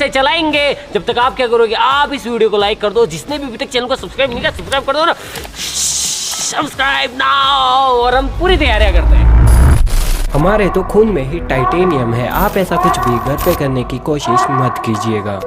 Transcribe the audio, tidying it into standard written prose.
से चलाएंगे। जब तक आप क्या करोगे, आप इस वीडियो को लाइक कर दो। जिसने भी अभी तक चैनल को सब्सक्राइब नहीं किया, सब्सक्राइब कर दो ना, सब्सक्राइब नाउ। और हम पूरी तैयारियां करते हैं। हमारे तो खून में ही टाइटेनियम है। आप ऐसा कुछ भी घर पे करने की कोशिश मत कीजिएगा।